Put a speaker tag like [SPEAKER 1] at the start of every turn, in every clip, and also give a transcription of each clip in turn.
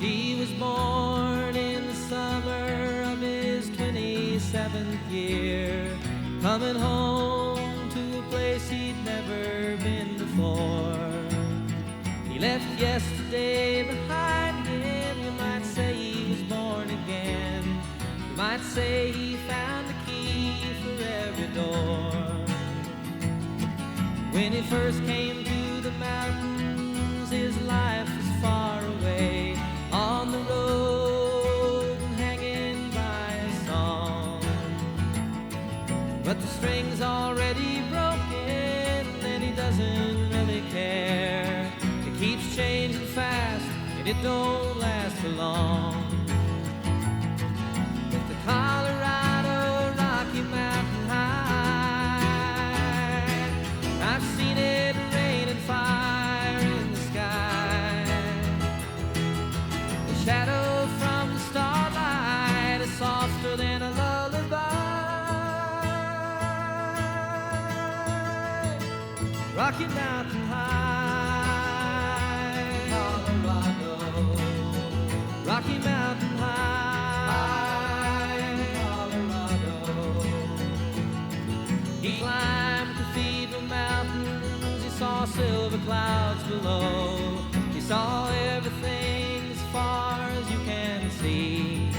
[SPEAKER 1] He was born in the summer of his 27th year, coming home to a place he'd never been before. He left yesterday behind him. You might say he was born again. You might say he found the key for every door. When he first came to the mountains, his life was far away, on the road and hanging by a song. But the string's already broken and he doesn't really care. It keeps changing fast and it don't last for long. With the Colorado Rocky Mountain High, I've seen it rain and fire in the sky. The shadow from the starlight is softer than a lullaby. Rocky Mountain High, Colorado. Rocky Mountain High, Colorado. He climbed Cathedral Mountains. He saw silver clouds below. He saw everything as far as you can see.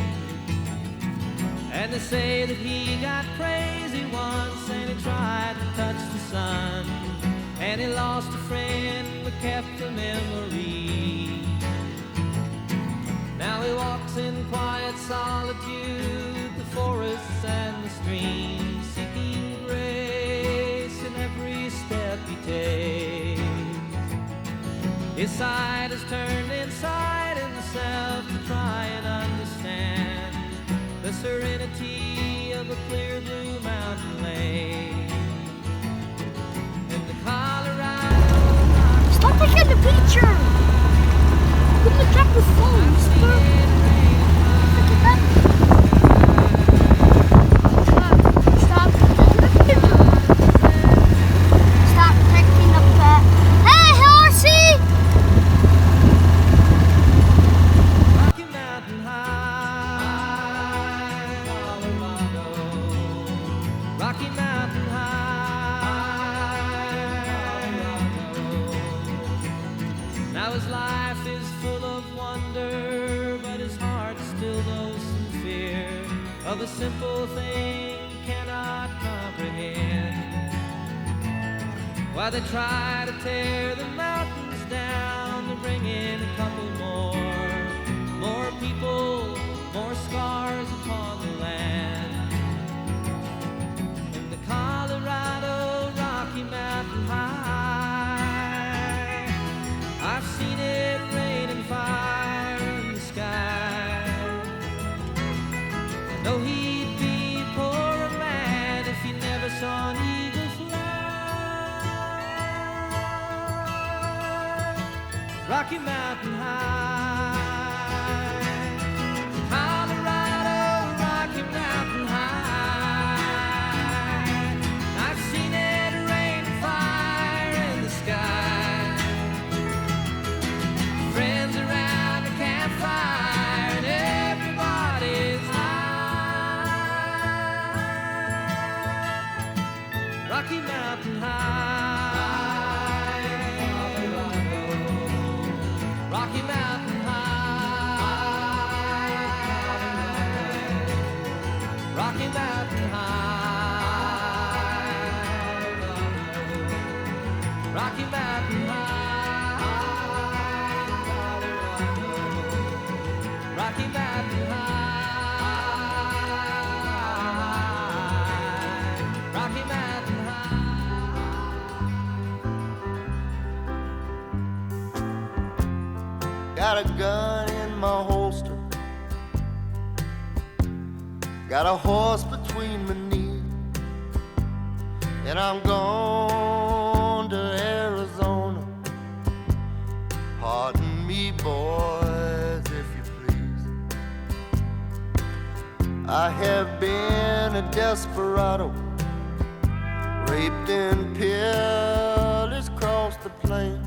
[SPEAKER 1] And they say that he got crazy once and he tried to touch the sun, and he lost a friend but kept the memory. Now he walks in quiet solitude, the forests and the streams, seeking grace in every step he takes. His side is turned inside himself to try and understand the serenity of a clear blue mountain lake. In the Colorado Rockies.
[SPEAKER 2] Stop taking the picture! Look at the phone, stop! Look at that! Stop taking the picture! Stop taking the picture! Hey, horsey!
[SPEAKER 1] Rocky Mountain High, Colorado. Rocky Mountain High, Colorado. Now his life is full of wonder, but his heart still knows some fear of a simple thing he cannot comprehend. Why they try to tear the mountains down to bring in a couple more people, more scars upon the land. In the Colorado Rocky Mountain High, I've seen it rain and fire in the sky. I know he'd be a poorer man if he never saw an eagle fly. Rocky Mountain High, Colorado Rocky Mountain High. I've seen it rain and fire in the sky. Friends around the campfire and everybody's high. Rocky Mountain High, Colorado. Rocky Mountain High, Rocky Mountain High, Rocky Mountain High, Rocky Mountain High, Rocky Mountain High.
[SPEAKER 3] Got a gun in my holster, got a horse between my knees, and I'm going to Arizona. Pardon me, boys, if you please. I have been a desperado, raped and pillaged across the plain.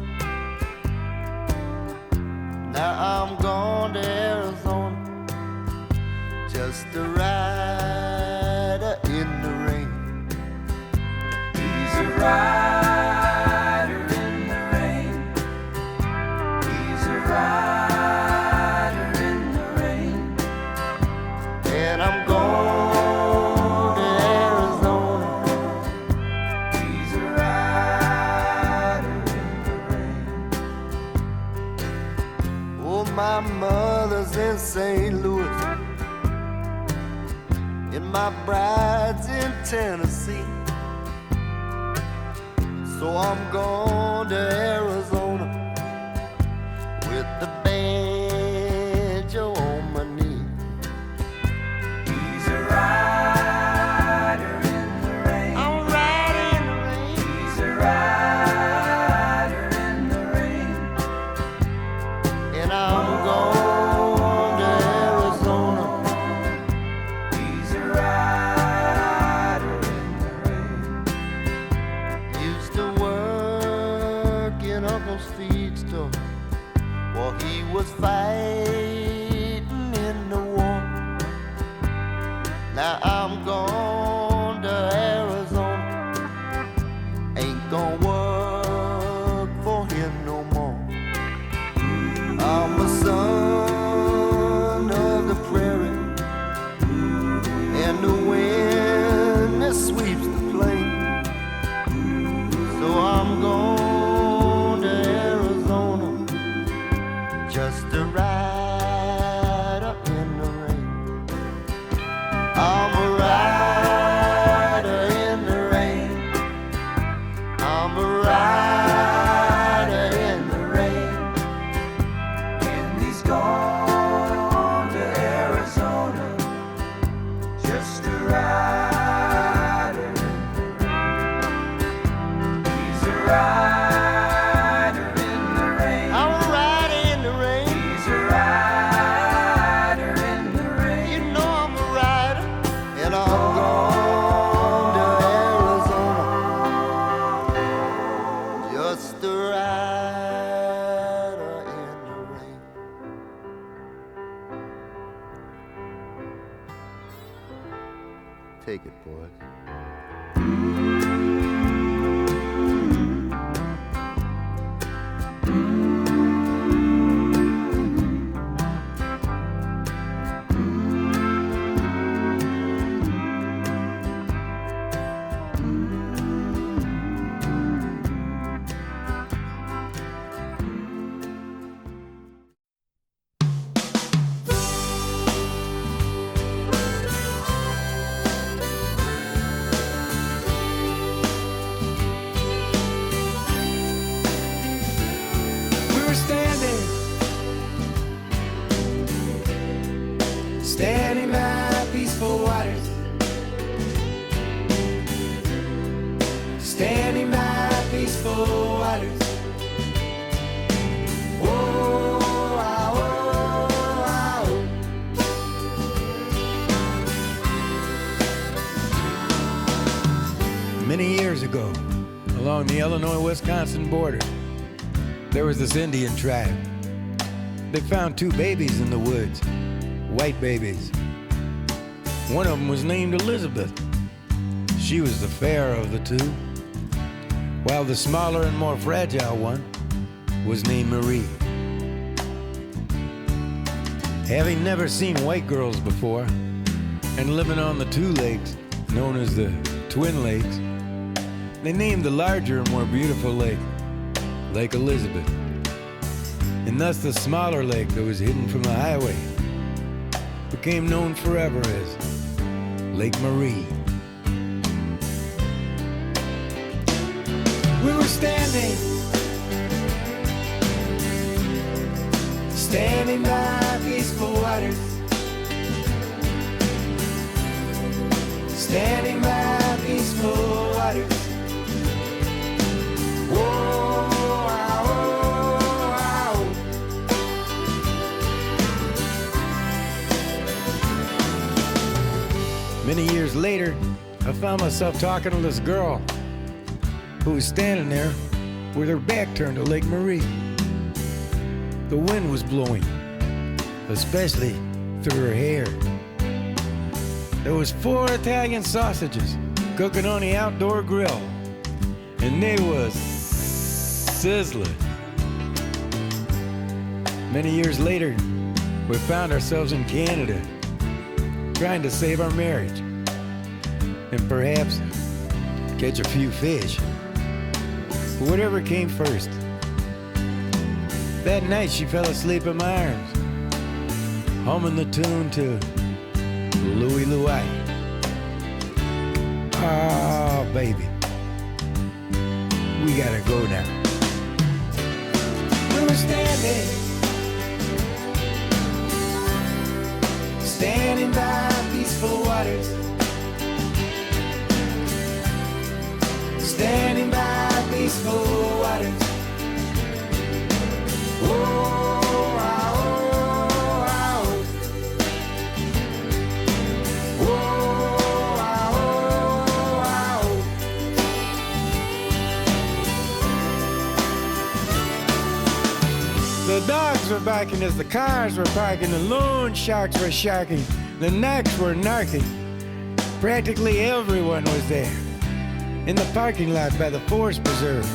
[SPEAKER 3] Now I'm going to Arizona, just a rider in the rain.
[SPEAKER 1] He's a rider in the rain. He's a rider in the rain.
[SPEAKER 3] And I'm going to Arizona.
[SPEAKER 1] He's a rider in the rain.
[SPEAKER 3] Oh, my mother's in St. Louis, and my bride's in Tennessee. So I'm going to Arizona with the banjo on my knee.
[SPEAKER 1] He's a rider in the rain.
[SPEAKER 3] I'm riding in the rain.
[SPEAKER 1] He's a rider in the rain.
[SPEAKER 3] And I'm going to Arizona.
[SPEAKER 1] He's a rider in the rain.
[SPEAKER 3] Used to work in Uncle's feed store while he was fighting in the war. Now I'm going to Arizona, ain't gonna work for him no more. I'm a son of the prairie, and the wind that sweeps the plain. So I'm going to Arizona, just a rider in the rain. I'm a rider in the rain. I'm a rider in the rain.
[SPEAKER 1] And he's gone to Arizona, just a rider in the rain. He's a rider in the rain.
[SPEAKER 3] I'm a rider in the rain.
[SPEAKER 1] He's a rider in the rain.
[SPEAKER 3] You know I'm a rider, and I'm going to Arizona, just a rider in the rain. Take it, boys.
[SPEAKER 1] We were standing by peaceful waters, standing by peaceful waters. Whoa, ah, oh, ah, oh.
[SPEAKER 4] Many years ago, along the Illinois-Wisconsin border, there was this Indian tribe. They found two babies in the woods, white babies. One of them was named Elizabeth. She was the fairer of the two, while the smaller and more fragile one was named Marie. Having never seen white girls before, and living on the two lakes, known as the Twin Lakes, they named the larger and more beautiful lake, Lake Elizabeth. And thus the smaller lake that was hidden from the highway became known forever as Lake Marie.
[SPEAKER 1] We were standing by peaceful waters, standing by peaceful waters. Whoa, ah, oh, ah, oh.
[SPEAKER 4] Many years later, I found myself talking to this girl who was standing there with her back turned to Lake Marie. The wind was blowing, especially through her hair. There was 4 Italian sausages cooking on the outdoor grill, and they was sizzling. Many years later, we found ourselves in Canada, trying to save our marriage, and perhaps catch a few fish. But whatever came first. That night she fell asleep in my arms, humming the tune to Louie Louie. Ah, baby, we gotta go now. We were standing by peaceful waters, standing by peaceful waters. Oh, ah, oh, ah, oh. Oh, ah, oh, ah, oh. The dogs were barking as the cars were parking, the loan sharks were sharking, the knacks were narking. Practically everyone was there. In the parking lot by the forest preserve,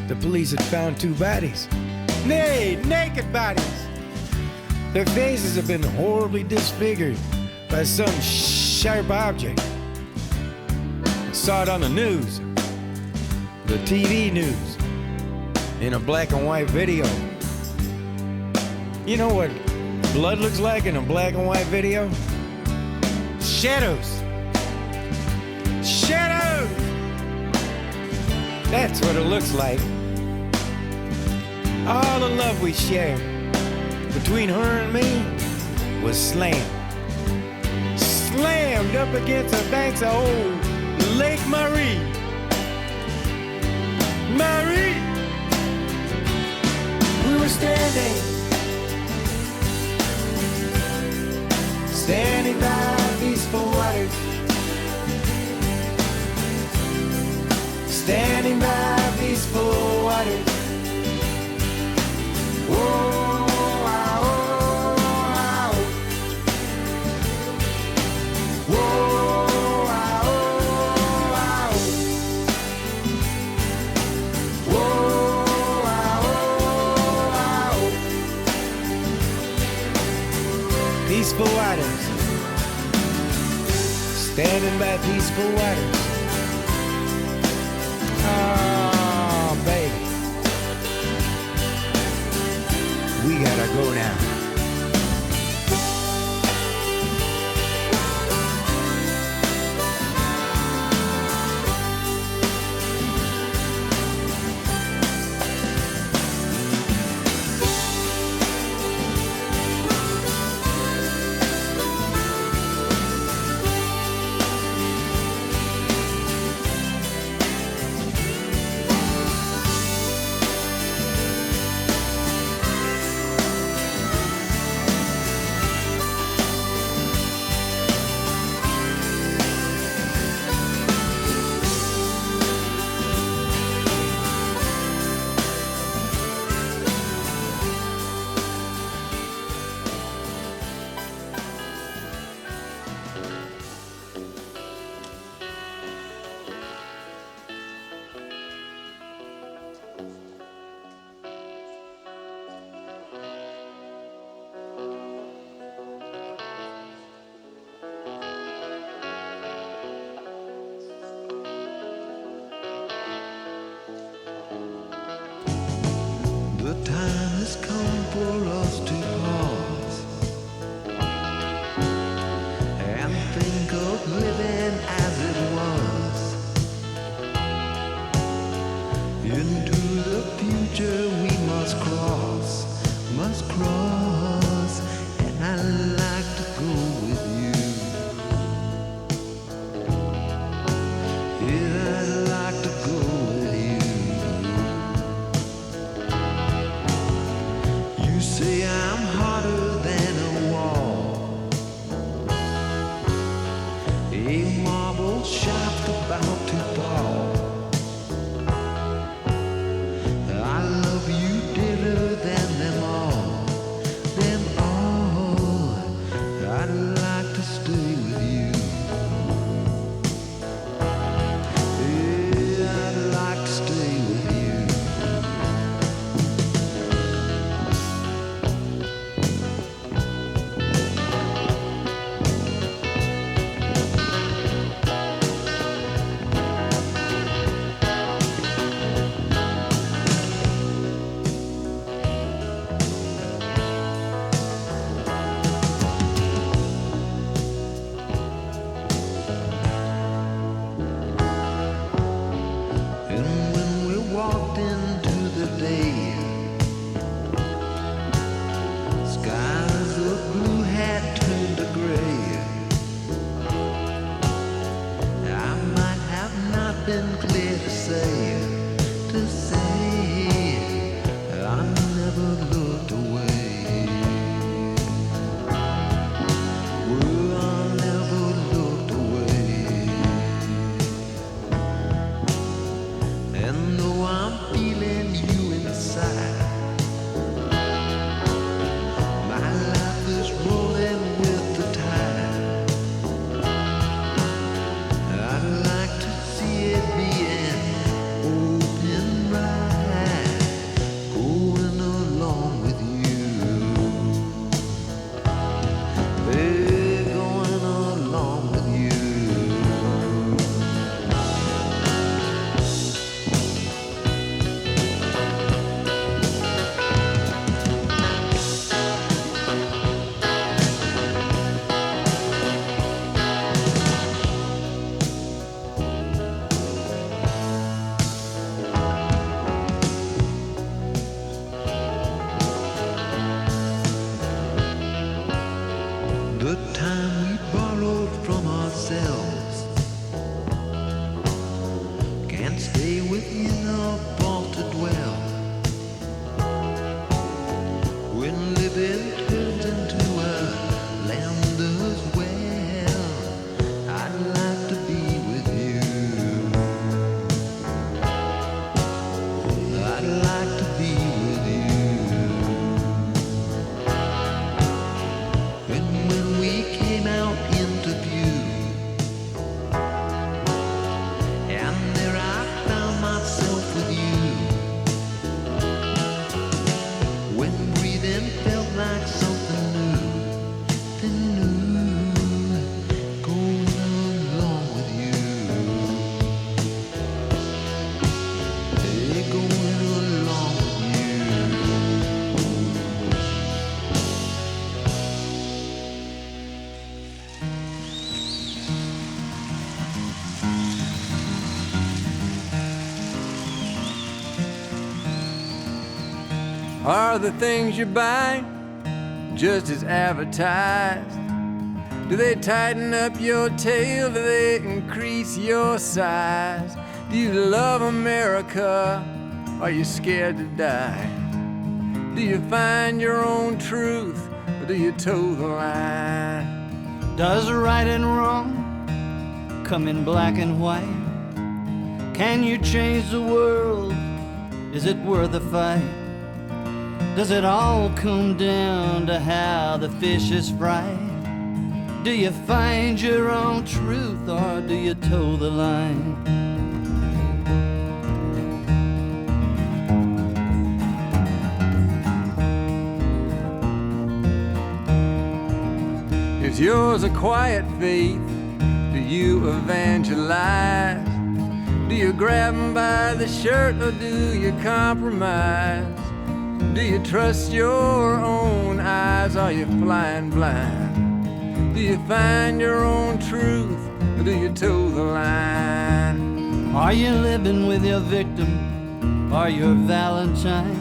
[SPEAKER 4] the police had found 2 bodies. Nay, naked bodies. Their faces have been horribly disfigured by some sharp object. I saw it on the news, the TV news, in a black and white video. You know what blood looks like in a black and white video? Shadows. Shadows! That's what it looks like. All the love we shared between her and me was slammed. Slammed up against the banks of old Lake Marie. Marie! We were standing by peaceful waters, standing by peaceful waters. Oh, ah, oh, ah, oh. Oh, ah, oh, ah, oh. Oh, ah, oh, ah, oh. Peaceful waters, standing by peaceful waters. Oh, baby, we gotta go now.
[SPEAKER 3] been clear to say I never looked away. Well, I never looked away. And though I'm feeling you inside, my life is rolling with the tide. I'd like to see it being open right, going along with you. Hey, going along with you. The time we borrowed from ourselves can't stay within our vaulted well. When living turns into a land as well, I'd like to be with you. I'd like to be with you. And when we came out into view, and there I found myself with you. When breathing felt like something new, going along with you. Hey, going along with you.
[SPEAKER 4] Are the things you buy just as advertised? Do they tighten up your tail? Do they increase your size? Do you love America? Are you scared to die? Do you find your own truth, or do you toe the line?
[SPEAKER 1] Does right and wrong come in black and white? Can you change the world? Is it worth a fight? Does it all come down to how the fish is fried? Do you find your own truth, or do you toe the line?
[SPEAKER 4] Is yours a quiet faith? Do you evangelize? Do you grab 'em by the shirt, or do you compromise? Do you trust your own eyes? Are you flying blind? Do you find your own truth, or do you toe the line?
[SPEAKER 1] Are you living with your victim, or your Valentine?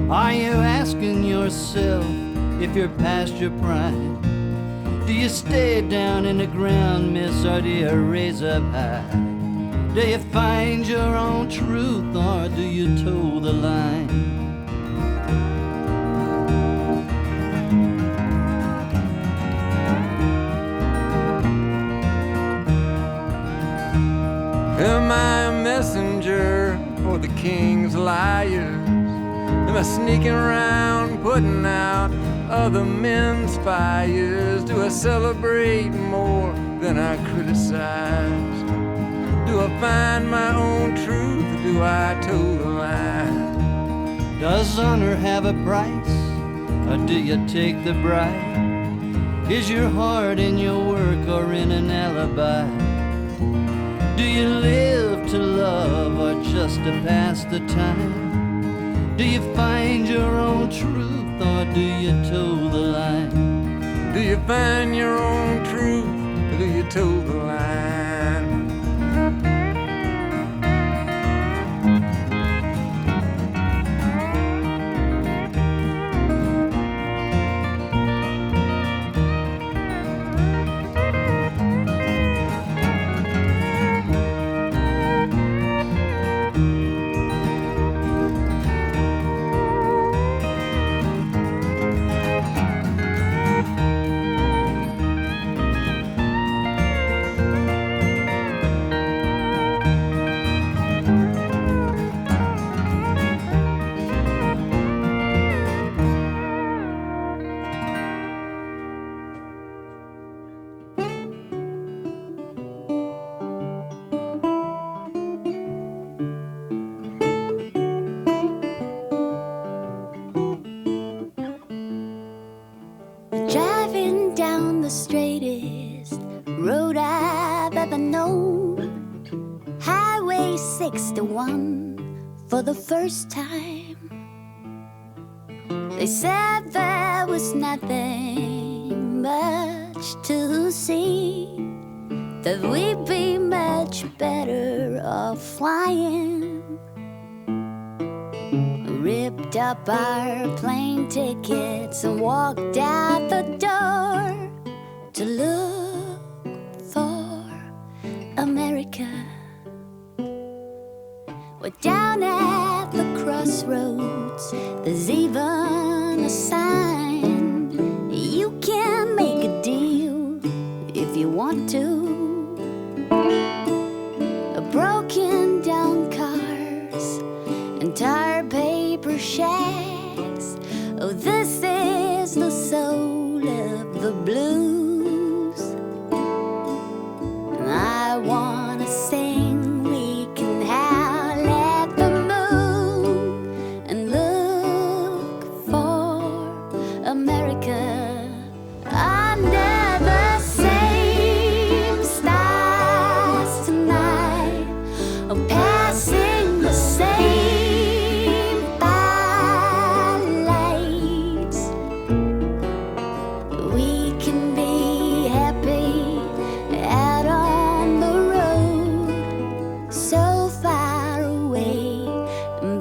[SPEAKER 1] Are you asking yourself if you're past your prime? Do you stay down in the ground, miss, or do you raise up high? Do you find your own truth, or do you toe the line?
[SPEAKER 4] Am I a messenger for the king's liars? Am I sneaking around, putting out other men's fires? Do I celebrate more than I criticize? Do I find my own truth, or do I toe the line?
[SPEAKER 1] Does honor have a price, or do you take the bribe? Is your heart in your work, or in an alibi? Do you live to love, or just to pass the time? Do you find your own truth, or do you toe the line?
[SPEAKER 4] Do you find your own truth, or do you toe the line?
[SPEAKER 2] ever known Highway 61 for the first time. They said there was nothing much to see, that we'd be much better off flying. Ripped up our plane tickets and walked out the door to look for America. We're down at the crossroads, there's even a sign. You can make a deal if you want to. Broken down cars and tar paper shacks. Oh, this is the soul of the blues. I wanna sing, we can howl at the moon and look for America. Under the same stars tonight, oh, passing the same lights. We can be happy out on the road, so far away,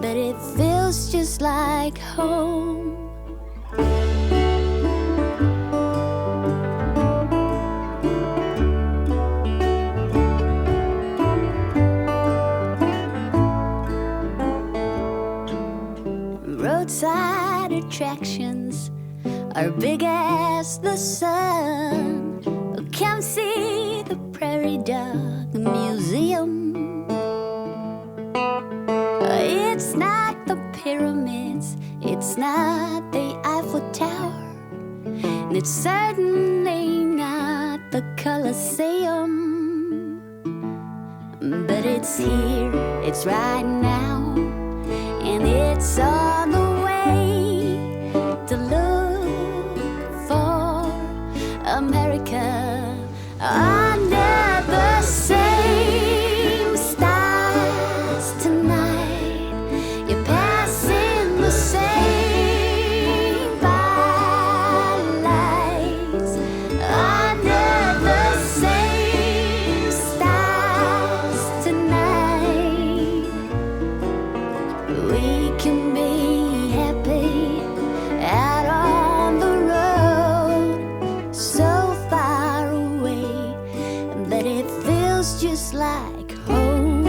[SPEAKER 2] but it feels just like home. Roadside attractions are big as the sun. Come see the Prairie Dog Museum. It's not the pyramids, it's not the Eiffel Tower, and it's certainly not the Colosseum. But it's here, it's right now, and it's on the way to look for America. Under the same stars tonight, you're passing the same lights. Under the same stars tonight, we can be happy out on the road, so far away, but it feels just like home.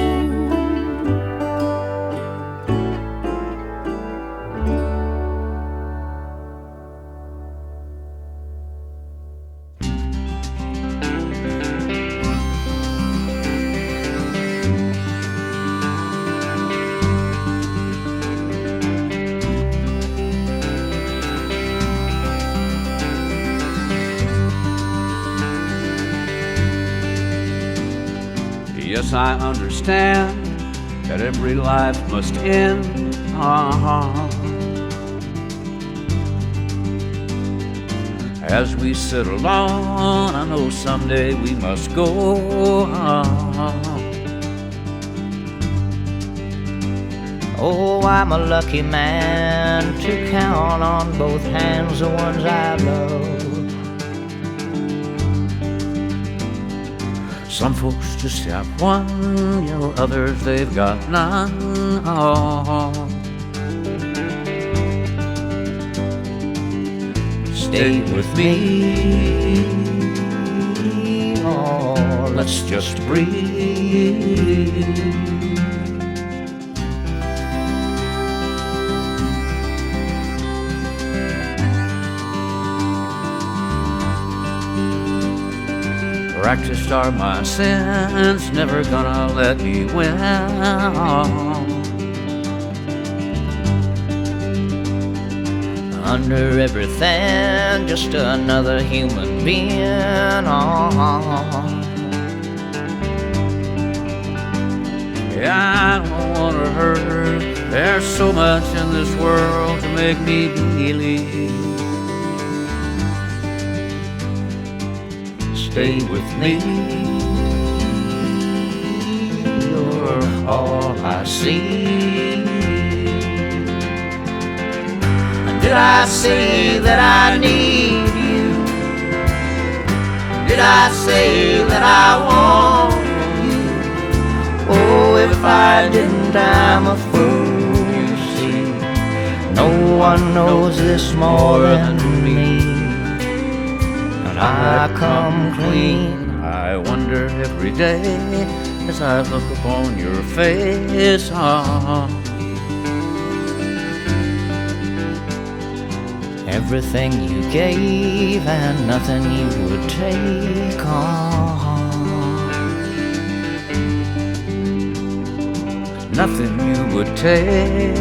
[SPEAKER 5] Yes, I understand that every life must end. As we settle on, I know someday we must go.
[SPEAKER 6] Oh, I'm a lucky man to count on both hands the ones I love.
[SPEAKER 5] Some folks just have one, you know, others they've got none. Stay with me, oh, let's just breathe. Practiced are my sins, never gonna let me win.
[SPEAKER 6] Under everything, just another human being.
[SPEAKER 5] Yeah, I don't wanna hurt her. There's so much in this world to make me believe. Stay with me,
[SPEAKER 6] I see? Did I say that I need you? Did I say that I want you? Oh, if I didn't, I'm a fool, you see. No one knows this more than me, and I come clean.
[SPEAKER 5] I wonder every day as I look upon your face.
[SPEAKER 6] Everything you gave and nothing you would take on.
[SPEAKER 5] Nothing you would take.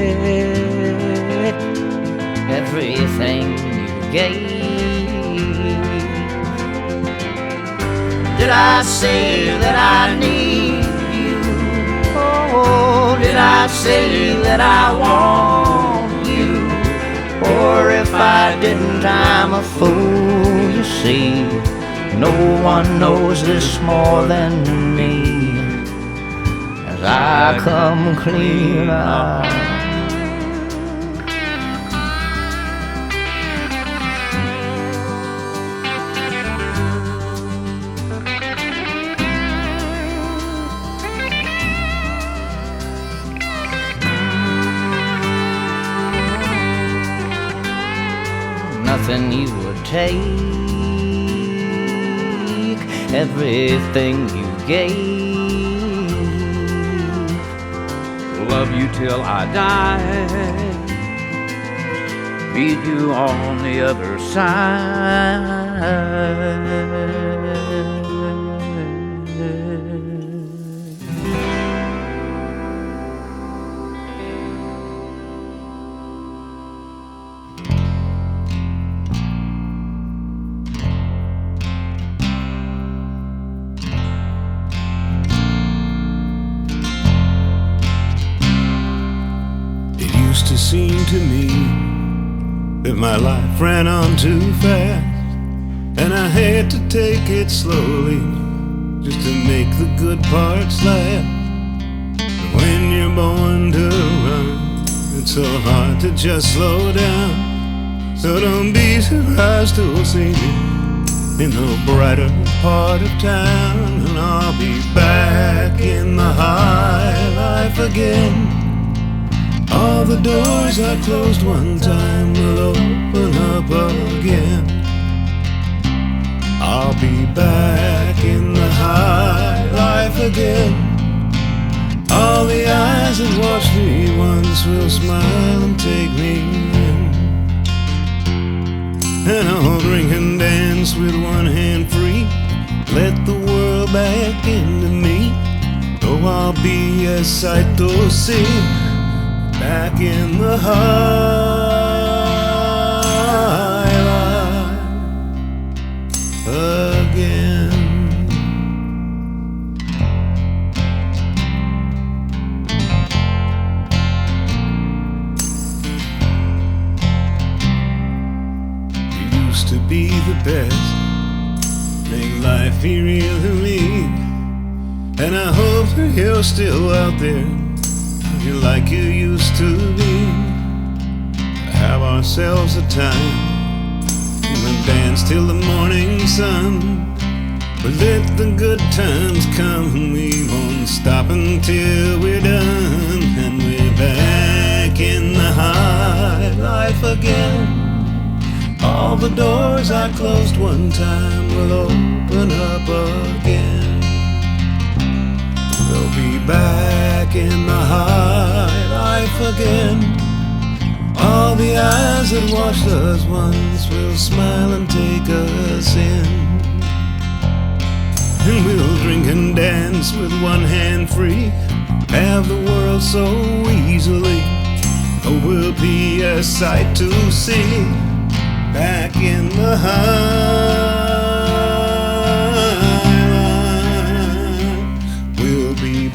[SPEAKER 6] Everything you gave. Did I say that I need you? Oh, did I say that I want you? Or if I didn't, I'm a fool, you see. No one knows this more than me, as I come clean out. Nothing you would take, everything you gave.
[SPEAKER 5] Love you till I die, meet you on the other side.
[SPEAKER 7] To seem to me that my life ran on too fast, and I had to take it slowly just to make the good parts last. When you're born to run, it's so hard to just slow down. So don't be surprised to see me in the brighter part of town, and I'll be back in the high life again. All the doors I closed one time will open up again. I'll be back in the high life again. All the eyes that watched me once will smile and take me in. And I'll drink and dance with one hand free, let the world back into me. Oh, I'll be a sight to see, back in the high life again. You used to be the best, make life be real to me, and I hope that you're still out there, like you used to be. Have ourselves a time, we'll dance till the morning sun. But let the good times come, and we won't stop until we're done. And we're back in the high life again. All the doors I closed one time will open up again. We'll be back in the high life again. All the eyes that watched us once will smile and take us in. And we'll drink and dance with one hand free, have the world so easily. Oh, we'll be a sight to see, back in the high.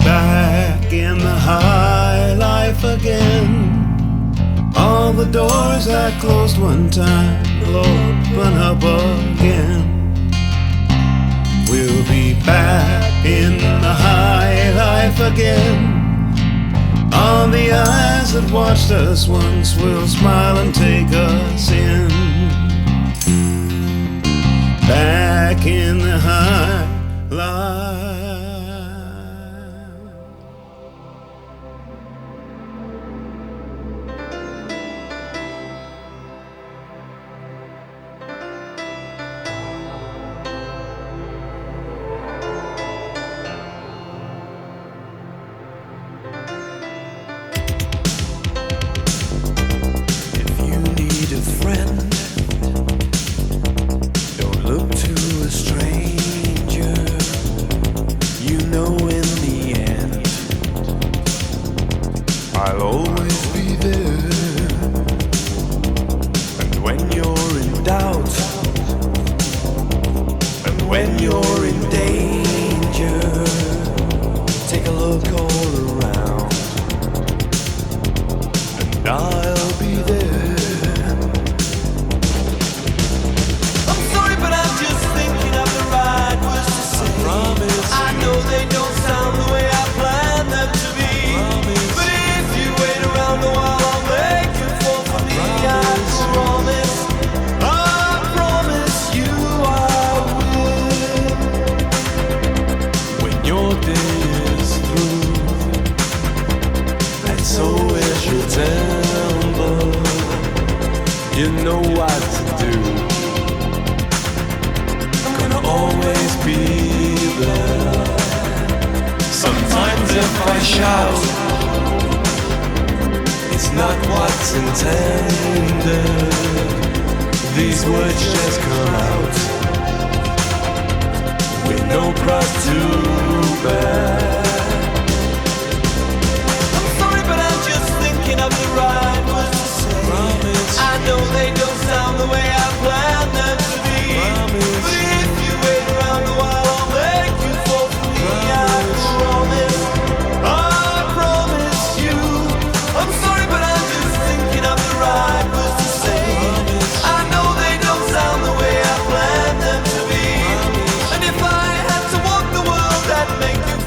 [SPEAKER 7] Back in the high life again. All the doors I closed one time will open up again. We'll be back in the high life again. the eyes that watched us once will smile and take us in. Back in the high life.
[SPEAKER 8] You know what to do. Gonna always be there. Sometimes if I shout, it's not what's intended. These words just come out with no cross to bear. I'm sorry, but I'm just thinking of the right words to say. Promise. I know they don't sound the way I planned them to be. Promise. But if you wait around a while, I'll make you fall for me. Promise. I promise you. I'm sorry, but I'm just thinking of the right words to say. Promise. I know they don't sound the way I planned them to be. Promise. And if I had to walk the world, I'd make you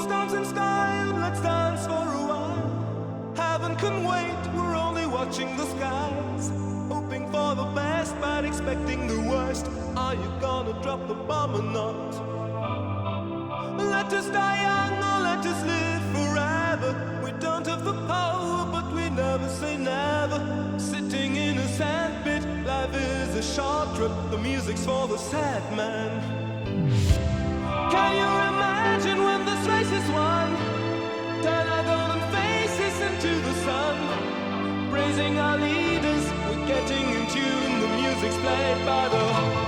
[SPEAKER 8] stars and sky and let's dance for a while. Heaven can wait, we're only watching the skies, hoping for the best but expecting the worst. Are you gonna drop the bomb or not? Let us die young or let us live forever. We don't have the power but we never say never. Sitting in a sandpit, life is a short trip. The music's for the sad man. Can you imagine when this race is won? Turn our golden faces into the sun, praising our leaders, we're getting in tune. The music's played by the